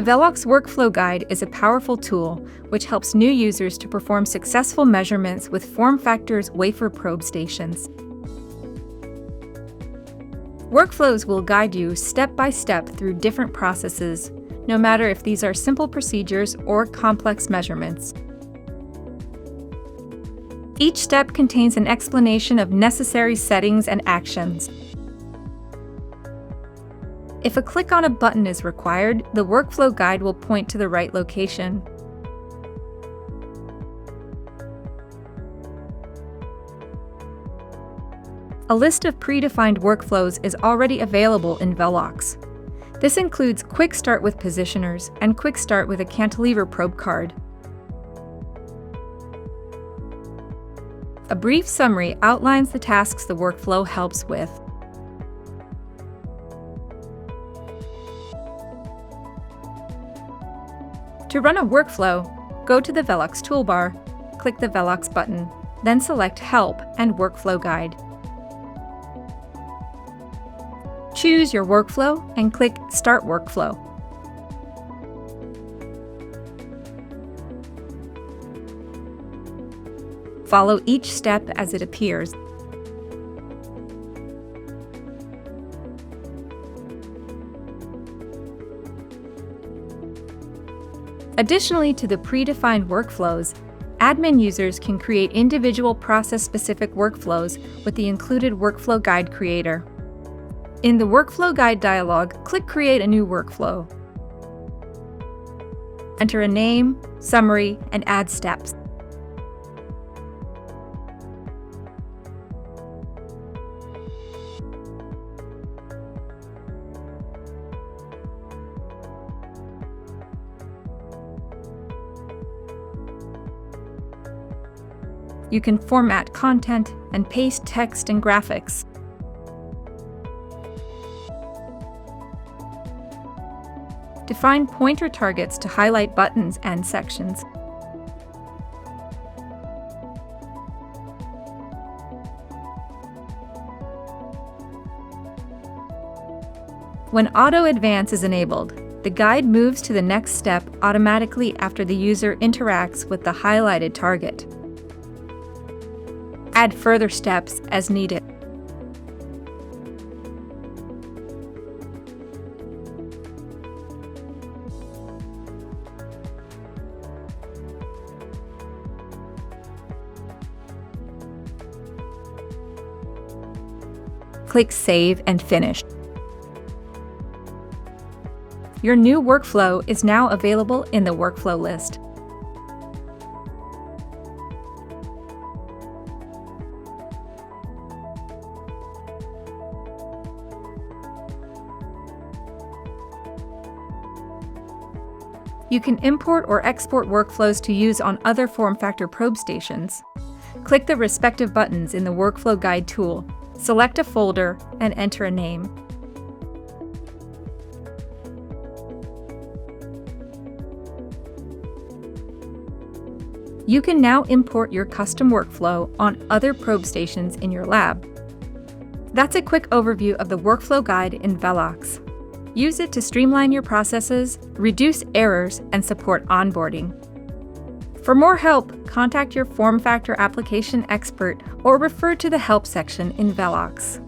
The Velox Workflow Guide is a powerful tool which helps new users to perform successful measurements with FormFactor's Wafer probe stations. Workflows will guide you step by step through different processes, no matter if these are simple procedures or complex measurements. Each step contains an explanation of necessary settings and actions. If a click on a button is required, the workflow guide will point to the right location. A list of predefined workflows is already available in Velox. This includes Quick Start with Positioners and Quick Start with a Cantilever probe card. A brief summary outlines the tasks the workflow helps with. To run a workflow, go to the Velox toolbar, click the Velox button, then select Help and Workflow Guide. Choose your workflow and click Start Workflow. Follow each step as it appears. Additionally to the predefined workflows, admin users can create individual process-specific workflows with the included Workflow Guide Creator. In the Workflow Guide dialog, click Create a new workflow. Enter a name, summary, and add steps. You can format content and paste text and graphics. Define pointer targets to highlight buttons and sections. When Auto Advance is enabled, the guide moves to the next step automatically after the user interacts with the highlighted target. Add further steps as needed. Click Save and Finish. Your new workflow is now available in the workflow list. You can import or export workflows to use on other FormFactor probe stations. Click the respective buttons in the Workflow Guide tool, select a folder, and enter a name. You can now import your custom workflow on other probe stations in your lab. That's a quick overview of the Workflow Guide in Velox. Use it to streamline your processes, reduce errors, and support onboarding. For more help, contact your FormFactor application expert or refer to the Help section in Velox.